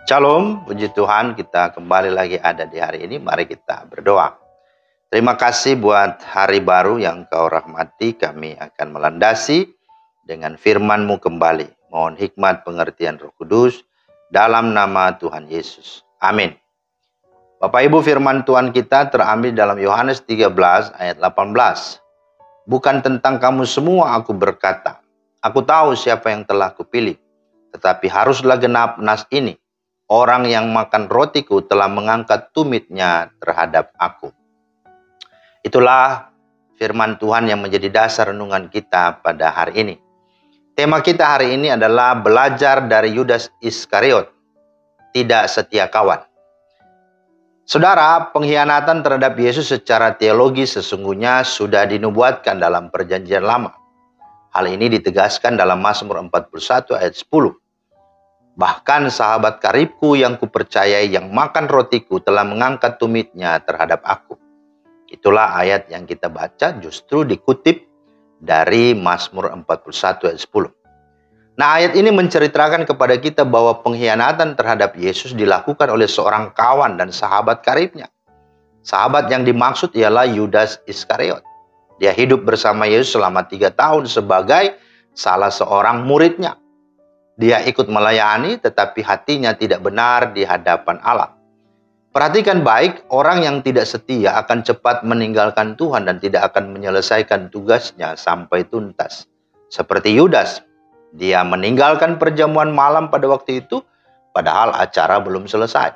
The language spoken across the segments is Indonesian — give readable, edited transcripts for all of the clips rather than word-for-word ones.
Shalom, puji Tuhan, kita kembali lagi ada di hari ini. Mari kita berdoa. Terima kasih buat hari baru yang Kau rahmati. Kami akan melandasi dengan firman-Mu kembali. Mohon hikmat pengertian Roh Kudus dalam nama Tuhan Yesus. Amin. Bapak Ibu, firman Tuhan kita terambil dalam Yohanes 13 ayat 18. Bukan tentang kamu semua aku berkata. Aku tahu siapa yang telah kupilih. Tetapi haruslah genap nas ini. Orang yang makan rotiku telah mengangkat tumitnya terhadap aku. Itulah firman Tuhan yang menjadi dasar renungan kita pada hari ini. Tema kita hari ini adalah belajar dari Yudas Iskariot, tidak setia kawan. Saudara, pengkhianatan terhadap Yesus secara teologi sesungguhnya sudah dinubuatkan dalam Perjanjian Lama. Hal ini ditegaskan dalam Mazmur 41 ayat 10. Bahkan sahabat karibku yang kupercayai yang makan rotiku telah mengangkat tumitnya terhadap aku. Itulah ayat yang kita baca justru dikutip dari Mazmur 41 ayat 10. Nah, ayat ini menceritakan kepada kita bahwa pengkhianatan terhadap Yesus dilakukan oleh seorang kawan dan sahabat karibnya. Sahabat yang dimaksud ialah Yudas Iskariot. Dia hidup bersama Yesus selama 3 tahun sebagai salah seorang muridnya. Dia ikut melayani tetapi hatinya tidak benar di hadapan Allah. Perhatikan baik, orang yang tidak setia akan cepat meninggalkan Tuhan dan tidak akan menyelesaikan tugasnya sampai tuntas. Seperti Yudas, dia meninggalkan perjamuan malam pada waktu itu padahal acara belum selesai.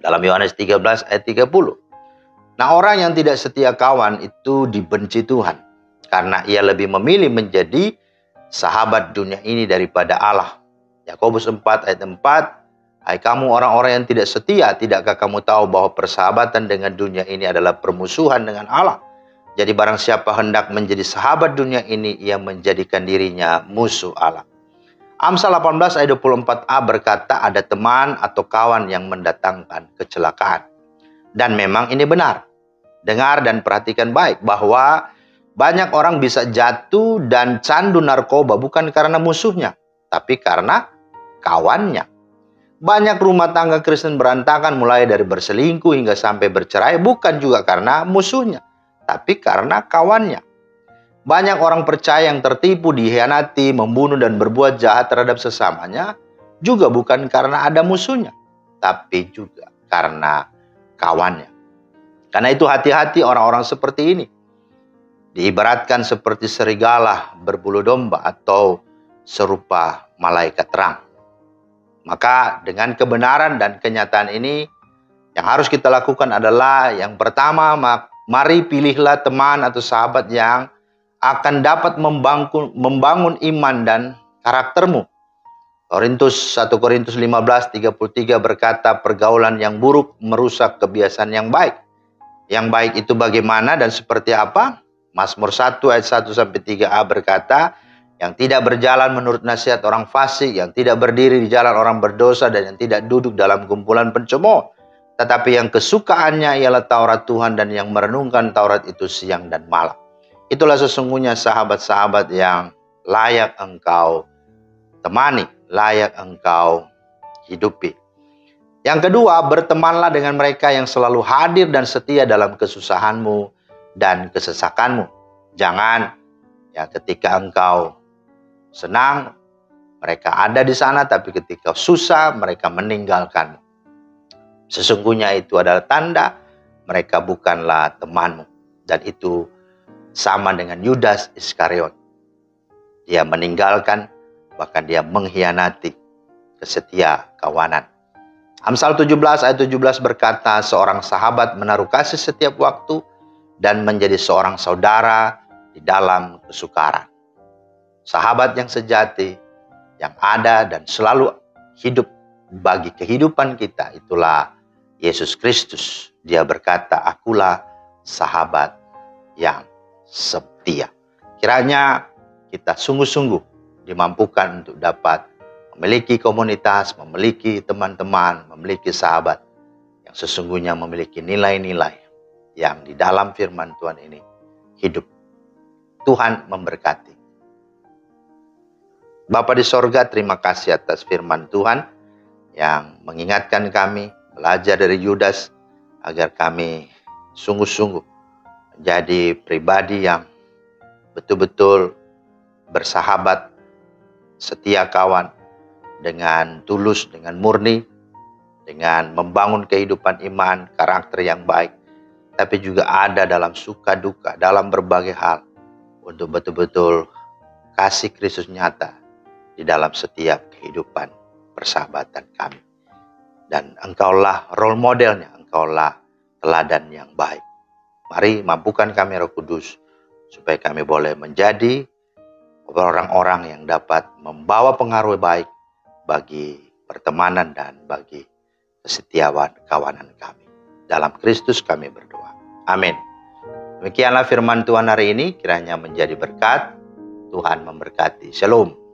Dalam Yohanes 13 ayat 30. Nah, orang yang tidak setia kawan itu dibenci Tuhan karena ia lebih memilih menjadi sahabat dunia ini daripada Allah. Yakobus 4 ayat 4. Hai kamu orang-orang yang tidak setia, tidakkah kamu tahu bahwa persahabatan dengan dunia ini adalah permusuhan dengan Allah? Jadi barang siapa hendak menjadi sahabat dunia ini, ia menjadikan dirinya musuh Allah. Amsal 18 ayat 24a berkata ada teman atau kawan yang mendatangkan kecelakaan. Dan memang ini benar. Dengar dan perhatikan baik bahwa banyak orang bisa jatuh dan candu narkoba bukan karena musuhnya, tapi karena kawannya. Banyak rumah tangga Kristen berantakan mulai dari berselingkuh hingga sampai bercerai bukan juga karena musuhnya, tapi karena kawannya. Banyak orang percaya yang tertipu, dikhianati, membunuh dan berbuat jahat terhadap sesamanya juga bukan karena ada musuhnya, tapi juga karena kawannya. Karena itu hati-hati orang-orang seperti ini. Diibaratkan seperti serigala berbulu domba atau serupa malaikat terang. Maka dengan kebenaran dan kenyataan ini, yang harus kita lakukan adalah yang pertama, mari pilihlah teman atau sahabat yang akan dapat membangun iman dan karaktermu. 1 Korintus 15:33 berkata, pergaulan yang buruk merusak kebiasaan yang baik. Yang baik itu bagaimana dan seperti apa? Mazmur 1 ayat 1-3a berkata, yang tidak berjalan menurut nasihat orang fasik, yang tidak berdiri di jalan orang berdosa, dan yang tidak duduk dalam kumpulan pencemooh. Tetapi yang kesukaannya ialah Taurat Tuhan dan yang merenungkan Taurat itu siang dan malam. Itulah sesungguhnya sahabat-sahabat yang layak engkau temani, layak engkau hidupi. Yang kedua, bertemanlah dengan mereka yang selalu hadir dan setia dalam kesusahanmu dan kesesakanmu. Jangan ketika engkau senang, mereka ada di sana, tapi ketika susah, mereka meninggalkanmu. Sesungguhnya itu adalah tanda mereka bukanlah temanmu. Dan itu sama dengan Yudas Iskariot. Dia meninggalkan, bahkan dia mengkhianati kesetia kawanan. Amsal 17 ayat 17 berkata, seorang sahabat menaruh kasih setiap waktu dan menjadi seorang saudara di dalam kesukaran. Sahabat yang sejati, yang ada dan selalu hidup bagi kehidupan kita, itulah Yesus Kristus. Dia berkata, akulah sahabat yang setia. Kiranya kita sungguh-sungguh dimampukan untuk dapat memiliki komunitas, memiliki teman-teman, memiliki sahabat yang sesungguhnya memiliki nilai-nilai yang di dalam firman Tuhan ini hidup. Tuhan memberkati. Bapa di sorga, terima kasih atas firman Tuhan yang mengingatkan kami, belajar dari Yudas, agar kami sungguh-sungguh menjadi pribadi yang betul-betul bersahabat, setia kawan, dengan tulus, dengan murni, dengan membangun kehidupan iman, karakter yang baik, tapi juga ada dalam suka duka, dalam berbagai hal, untuk betul-betul kasih Kristus nyata di dalam setiap kehidupan persahabatan kami. Dan Engkaulah role modelnya, Engkaulah teladan yang baik. Mari mampukan kami Roh Kudus, supaya kami boleh menjadi orang-orang yang dapat membawa pengaruh baik bagi pertemanan dan bagi kesetiaan kawanan kami. Dalam Kristus kami berdoa. Amin. Demikianlah firman Tuhan hari ini, kiranya menjadi berkat. Tuhan memberkati. Shalom.